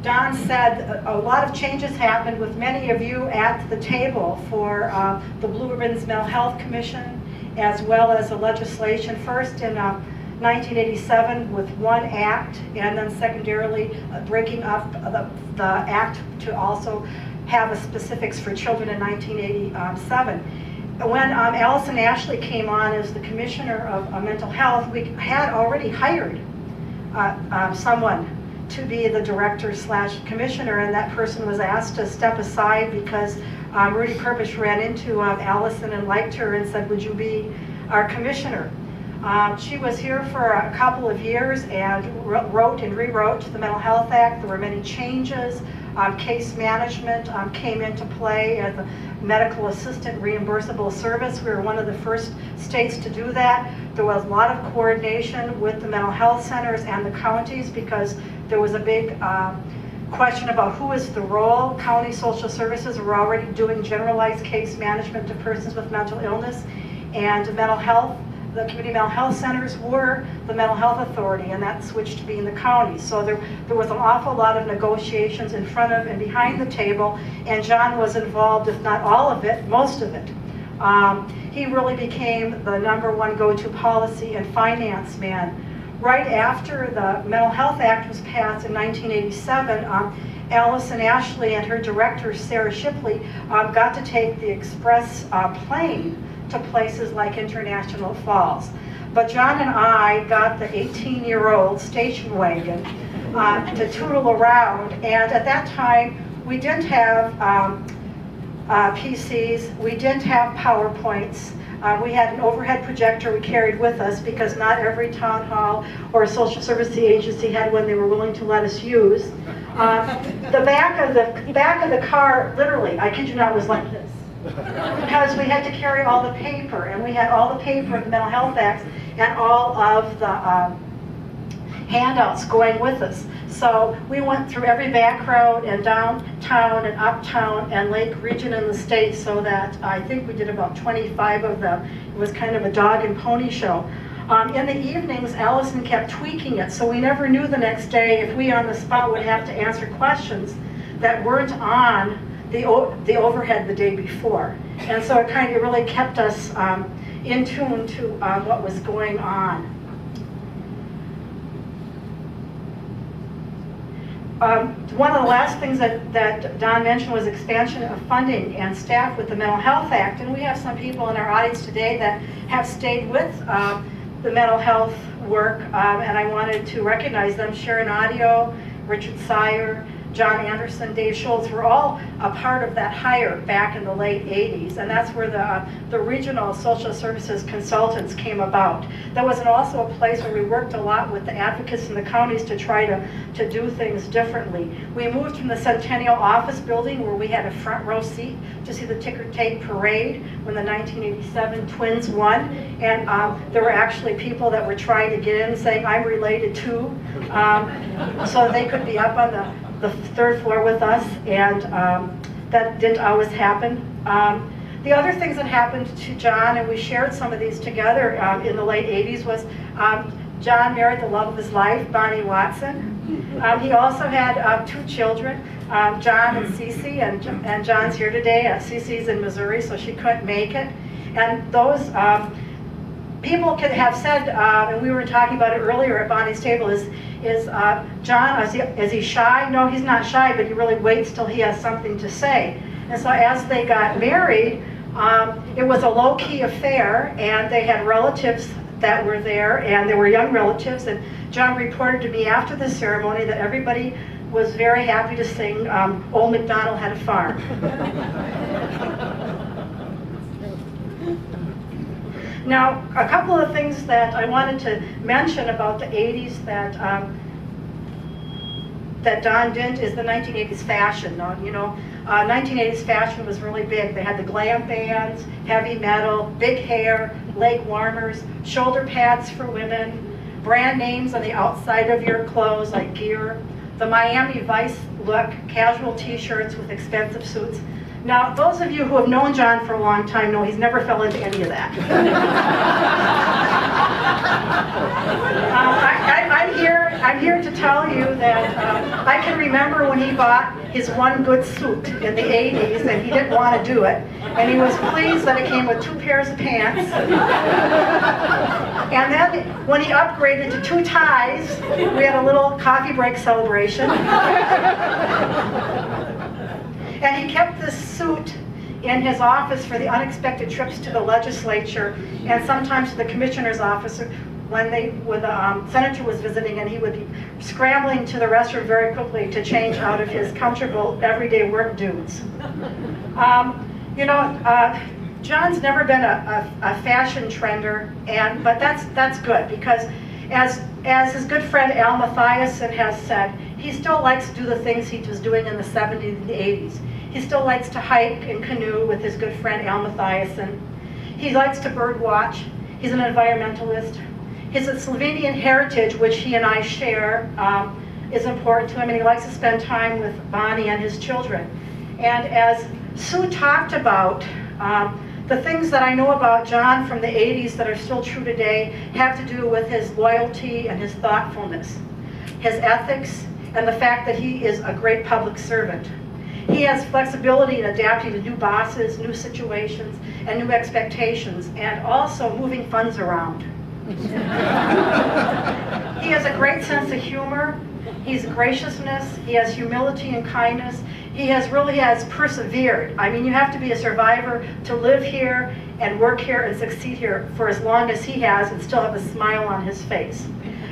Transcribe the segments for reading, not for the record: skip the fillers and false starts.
Don said a lot of changes happened with many of you at the table for the Blue Ribbons Mental Health Commission, as well as the legislation, first in 1987 with one act, and then secondarily breaking up the act to also have a specifics for children in 1987. When Allison Ashley came on as the Commissioner of Mental Health, we had already hired someone to be the director/commissioner, and that person was asked to step aside because Rudy Purbish ran into Allison and liked her and said, "Would you be our commissioner?" She was here for a couple of years and wrote and rewrote the Mental Health Act. There were many changes. Case management came into play as a medical assistant reimbursable service. We were one of the first states to do that. There was a lot of coordination with the mental health centers and the counties because there was a big question about who is the role. County social services were already doing generalized case management to persons with mental illness, and mental health, the community mental health centers were the mental health authority, and that switched to being the county. So there was an awful lot of negotiations in front of and behind the table, and John was involved, if not all of it, most of it. He really became the #1 go-to policy and finance man. Right after the Mental Health Act was passed in 1987, Allison Ashley and her director, Sarah Shipley, got to take the express plane to places like International Falls. But John and I got the 18-year-old station wagon to tootle around, and at that time we didn't have PCs, we didn't have PowerPoints. We had an overhead projector we carried with us because not every town hall or social service agency had one they were willing to let us use. The back of the car, literally, I kid you not, was like this. Because we had to carry all the paper, and we had all the paper of the Mental Health Act and all of the handouts going with us. So we went through every back road and downtown and uptown and Lake Region in the state, so that I think we did about 25 of them. It was kind of a dog and pony show. In the evenings, Allison kept tweaking it, so we never knew the next day if we on the spot would have to answer questions that weren't on the overhead the day before. And so it really kept us in tune to what was going on. One of the last things that Don mentioned was expansion of funding and staff with the Mental Health Act, and we have some people in our audience today that have stayed with the mental health work, and I wanted to recognize them. Sharon Audio, Richard Sire, John Anderson, Dave Schultz were all a part of that hire back in the late 80s, and that's where the regional social services consultants came about. That was also a place where we worked a lot with the advocates in the counties to try to do things differently. We moved from the Centennial Office Building, where we had a front row seat to see the ticker tape parade when the 1987 Twins won, and there were actually people that were trying to get in saying, "I'm related to," so they could be up on the third floor with us, and that didn't always happen. The other things that happened to John, and we shared some of these together in the late 80s, was John married the love of his life, Bonnie Watson. He also had 2 children, John and Cece, and John's here today. Cece's in Missouri, so she couldn't make it. And those people could have said, and we were talking about it earlier at Bonnie's table, is John, is he shy? No, he's not shy, but he really waits till he has something to say. And so as they got married, it was a low-key affair, and they had relatives that were there, and they were young relatives, and John reported to me after the ceremony that everybody was very happy to sing Old MacDonald Had a Farm. Now, a couple of things that I wanted to mention about the 80s that Don didn't is the 1980s fashion. 1980s fashion was really big. They had the glam bands, heavy metal, big hair, leg warmers, shoulder pads for women, brand names on the outside of your clothes like Gear, the Miami Vice look, casual t-shirts with expensive suits. Now, those of you who have known John for a long time know he's never fell into any of that. I'm here I'm here to tell you that I can remember when he bought his one good suit in the 80s and he didn't want to do it. And he was pleased that it came with 2 pairs of pants. And then when he upgraded to 2 ties, we had a little coffee break celebration. And he kept this suit in his office for the unexpected trips to the legislature and sometimes to the commissioner's office when the senator was visiting, and he would be scrambling to the restroom very quickly to change out of his comfortable everyday work dudes. John's never been a fashion trender, but that's good, because as his good friend Al Mathiasen has said, he still likes to do the things he was doing in the 70s and the 80s. He still likes to hike and canoe with his good friend Al Mathiasen. He likes to bird watch. He's an environmentalist. His Slovenian heritage, which he and I share, is important to him, and he likes to spend time with Bonnie and his children. And as Sue talked about, the things that I know about John from the 80s that are still true today have to do with his loyalty and his thoughtfulness, his ethics, and the fact that he is a great public servant. He has flexibility in adapting to new bosses, new situations, and new expectations, and also moving funds around. He has a great sense of humor. He's graciousness. He has humility and kindness. He really has persevered. I mean, you have to be a survivor to live here and work here and succeed here for as long as he has and still have a smile on his face.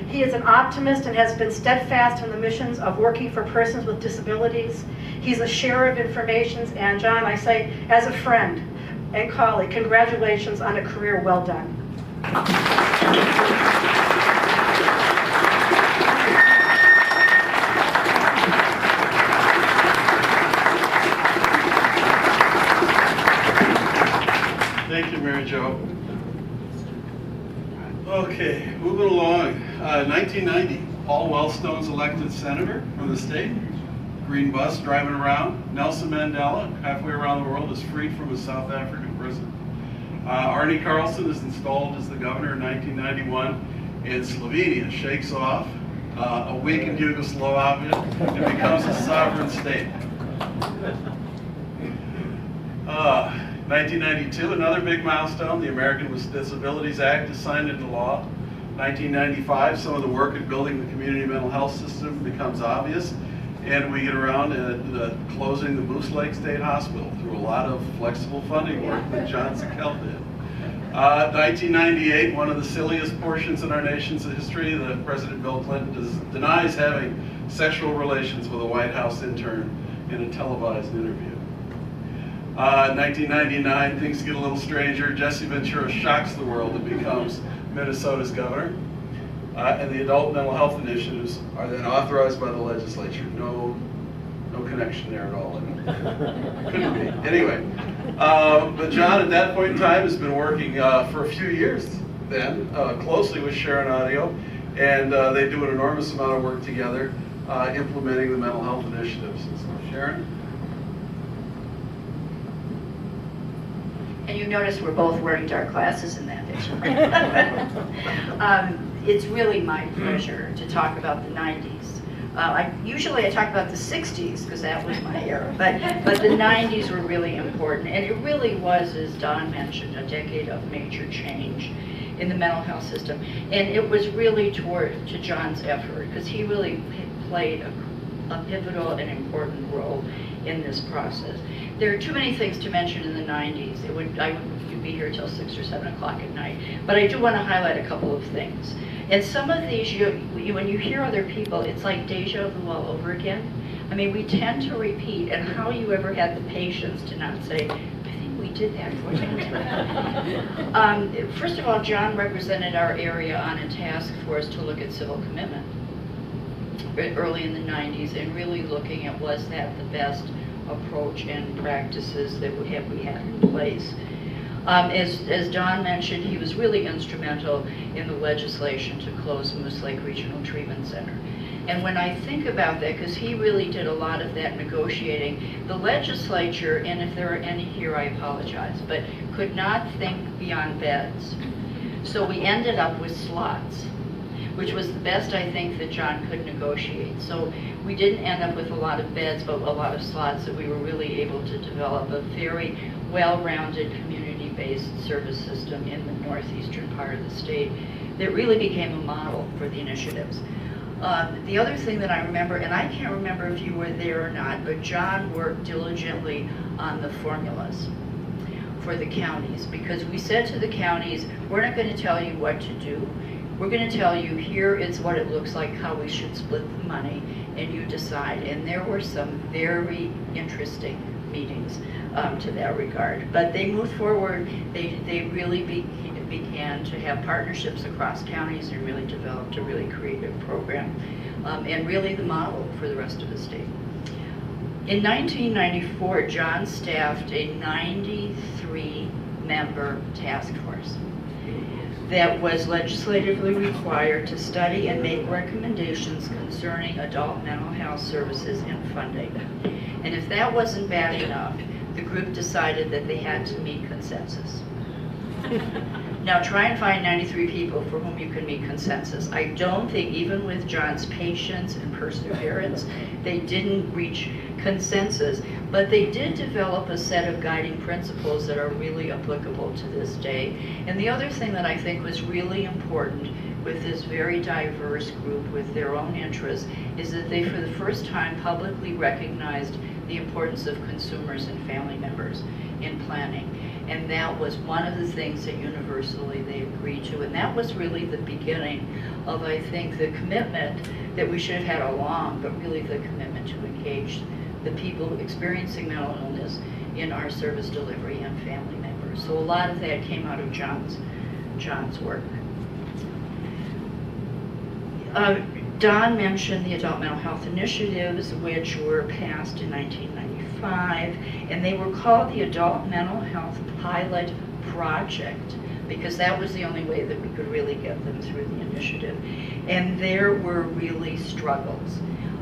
He is an optimist and has been steadfast in the missions of working for persons with disabilities. He's a sharer of information, and John, I say, as a friend and colleague, congratulations on a career well done. Thank you, Mary Jo. Okay, moving along. 1990, Paul Wellstone's elected senator from the state. Green bus driving around. Nelson Mandela, halfway around the world, is freed from his South African prison. Arnie Carlson is installed as the governor in 1991, and Slovenia shakes off a weakened Yugoslavia and becomes a sovereign state. 1992, another big milestone, the American with Disabilities Act is signed into law. 1995, some of the work at building the community mental health system becomes obvious, and we get around at closing the Moose Lake State Hospital through a lot of flexible funding work that John Zakel did. 1998, one of the silliest portions in our nation's history, that President Bill Clinton denies having sexual relations with a White House intern in a televised interview. 1999, things get a little stranger. Jesse Ventura shocks the world and becomes Minnesota's governor. And the adult mental health initiatives are then authorized by the legislature. No connection there at all. Couldn't be. Anyway, but John at that point in time has been working for a few years then, closely with Sharon Audio, and they do an enormous amount of work together implementing the mental health initiatives. So Sharon? And you notice we're both wearing dark glasses in that picture. It's really my pleasure to talk about the 90s. Usually I talk about the 60s because that was my era, but the 90s were really important. And it really was, as Don mentioned, a decade of major change in the mental health system. And it was really to John's effort, because he really played a pivotal and important role in this process. There are too many things to mention in the 90s. I would be here till 6 or 7 o'clock at night. But I do want to highlight a couple of things. And some of these, when you hear other people, it's like deja vu all over again. I mean, we tend to repeat, and how you ever had the patience to not say, I think we did that 4 times. First of all, John represented our area on a task force to look at civil commitment early in the 90s, and really looking at was that the best approach and practices that we had in place. As Don mentioned, he was really instrumental in the legislation to close Moose Lake Regional Treatment Center. And when I think about that, because he really did a lot of that negotiating, the legislature, and if there are any here, I apologize, but could not think beyond beds. So we ended up with slots. which was the best I think that John could negotiate. So we didn't end up with a lot of beds, but a lot of slots, that we were really able to develop a very well-rounded community-based service system in the northeastern part of the state that really became a model for the initiatives. The other thing that I remember, and I can't remember if you were there or not, but John worked diligently on the formulas for the counties, because we said to the counties, we're not going to tell you what to do. We're going to tell you, here is what it looks like, how we should split the money, and you decide. And there were some very interesting meetings to that regard. But they moved forward. They really began to have partnerships across counties and really developed a really creative program, and really the model for the rest of the state. In 1994, John staffed a 93-member task force that was legislatively required to study and make recommendations concerning adult mental health services and funding. And if that wasn't bad enough, the group decided that they had to meet consensus. Now try and find 93 people for whom you can meet consensus. I don't think, even with John's patience and perseverance, they didn't reach consensus, but they did develop a set of guiding principles that are really applicable to this day. And the other thing that I think was really important with this very diverse group with their own interests is that they, for the first time, publicly recognized the importance of consumers and family members in planning. And that was one of the things that universally they agreed to. And that was really the beginning of, I think, the commitment that we should have had all along, but really the commitment to engage the people experiencing mental illness in our service delivery and family members. So a lot of that came out of John's work. Don mentioned the adult mental health initiatives, which were passed in 1995, and they were called the Adult Mental Health Pilot Project, because that was the only way that we could really get them through the initiative. And there were really struggles.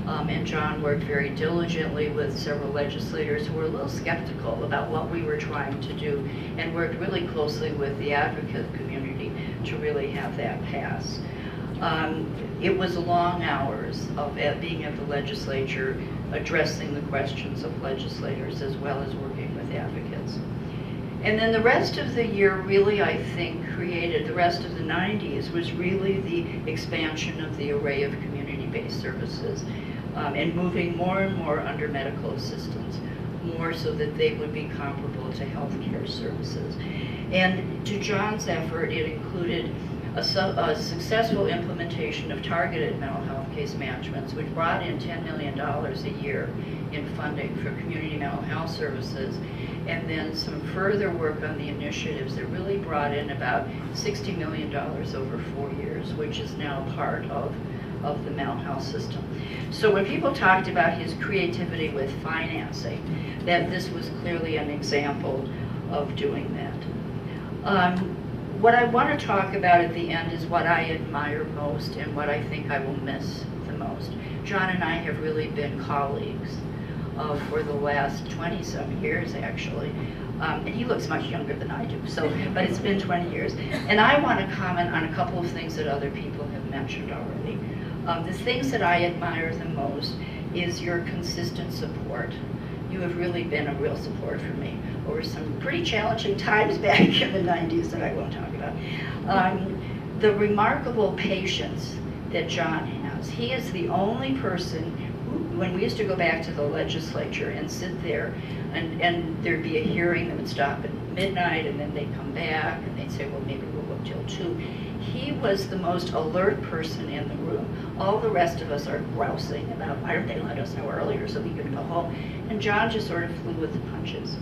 And John worked very diligently with several legislators who were a little skeptical about what we were trying to do, and worked really closely with the advocate community to really have that pass. It was long hours of being at the legislature, addressing the questions of legislators as well as working with advocates. And then the rest of the year really, I think, created, the rest of the 90s was really the expansion of the array of community-based services, and moving more and more under medical assistance, more so that they would be comparable to healthcare services. And to John's effort, it included a successful implementation of targeted mental health case managements, which brought in $10 million a year in funding for community mental health services, and then some further work on the initiatives that really brought in about $60 million over 4 years, which is now part of the mental health system. So when people talked about his creativity with financing, that this was clearly an example of doing that. What I want to talk about at the end is what I admire most and what I think I will miss the most. John and I have really been colleagues for the last 20-some years, actually. And he looks much younger than I do, so, but it's been 20 years. And I want to comment on a couple of things that other people have mentioned already. The things that I admire the most is your consistent support. You have really been a real support for me over some pretty challenging times back in the 90s that I won't talk about. The remarkable patience that John has. He is the only person who, when we used to go back to the legislature and sit there, and there'd be a hearing that would stop at midnight, and then they'd come back, and they'd say, well, maybe we'll go till 2. He was the most alert person in the room. All the rest of us are grousing about, why don't they let us know earlier so we could go home? And John just sort of flew with the punches.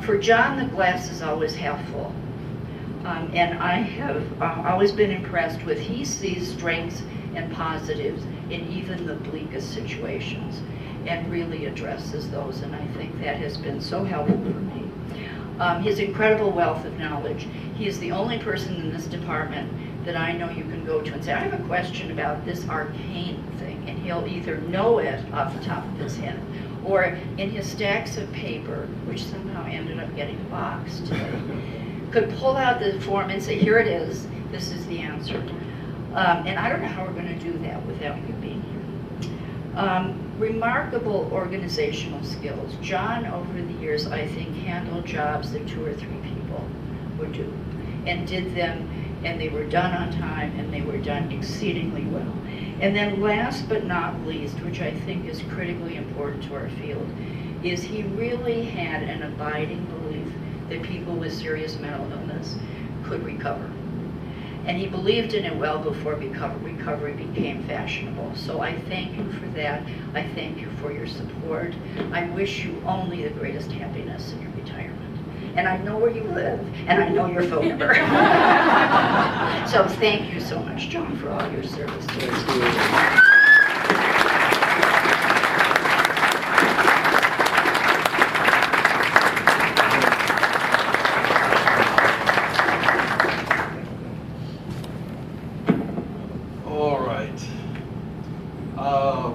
For John, the glass is always half full. And I have always been impressed with, he sees strengths and positives in even the bleakest situations and really addresses those, and I think that has been so helpful for me. His incredible wealth of knowledge. He is the only person in this department that I know you can go to and say, I have a question about this arcane thing, and he'll either know it off the top of his head, or in his stacks of paper, which somehow ended up getting boxed today, could pull out the form and say, here it is, this is the answer. And I don't know how we're going to do that without you being here. Remarkable organizational skills. John, over the years, I think, handled jobs that 2 or 3 people would do, and did them, and they were done on time, and they were done exceedingly well. And then last but not least, which I think is critically important to our field, is he really had an abiding belief that people with serious mental illness could recover. And he believed in it well before recovery became fashionable. So I thank you for that. I thank you for your support. I wish you only the greatest happiness in your retirement. And I know where you live, and I know your phone number. So thank you so much, John, for all your service to us.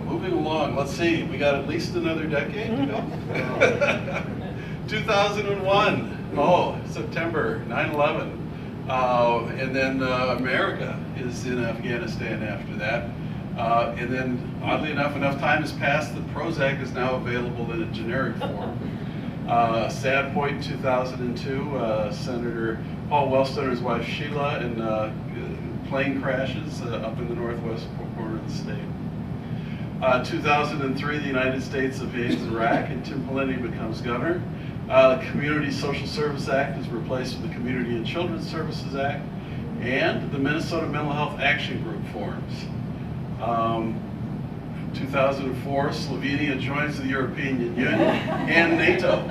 Moving along, let's see, we got at least another decade to go. 2001, September, 9/11. And then America is in Afghanistan after that. And then, oddly enough time has passed that Prozac is now available in a generic form. Sad point, 2002, Senator Paul Wellstone and his wife Sheila in plane crashes up in the northwest corner of the state. 2003, the United States invades Iraq, and Tim Pawlenty becomes governor. The Community Social Service Act is replaced with the Community and Children's Services Act, and the Minnesota Mental Health Action Group forms. 2004, Slovenia joins the European Union and NATO.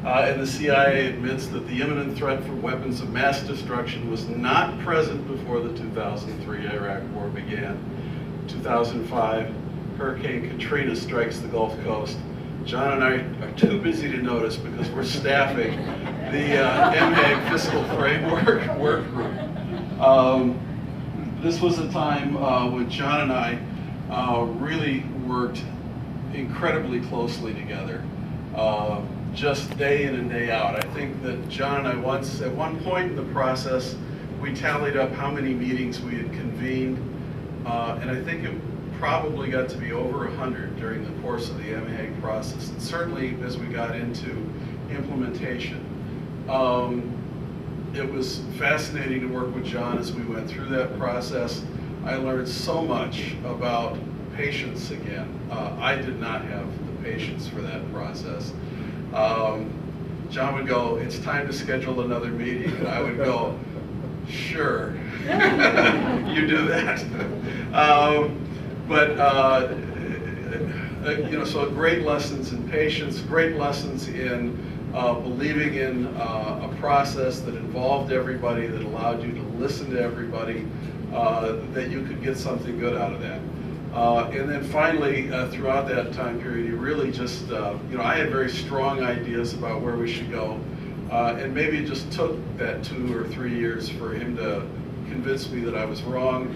And the CIA admits that the imminent threat for weapons of mass destruction was not present before the 2003 Iraq War began. 2005, Hurricane Katrina strikes the Gulf Coast. John and I are too busy to notice because we're staffing the MHAG Fiscal Framework Work Group. This was a time when John and I really worked incredibly closely together, just day in and day out. I think that John and I at one point in the process, we tallied up how many meetings we had convened, and I think it probably got to be over 100 during the course of the MHAG process, and certainly as we got into implementation. It was fascinating to work with John as we went through that process. I learned so much about patience again. I did not have the patience for that process. John would go, "It's time to schedule another meeting," and I would go, "Sure, you do that." So great lessons in patience, great lessons in believing in a process that involved everybody, that allowed you to listen to everybody, that you could get something good out of that. And then finally, throughout that time period, he really just, I had very strong ideas about where we should go, and maybe it just took that 2 or 3 years for him to convince me that I was wrong.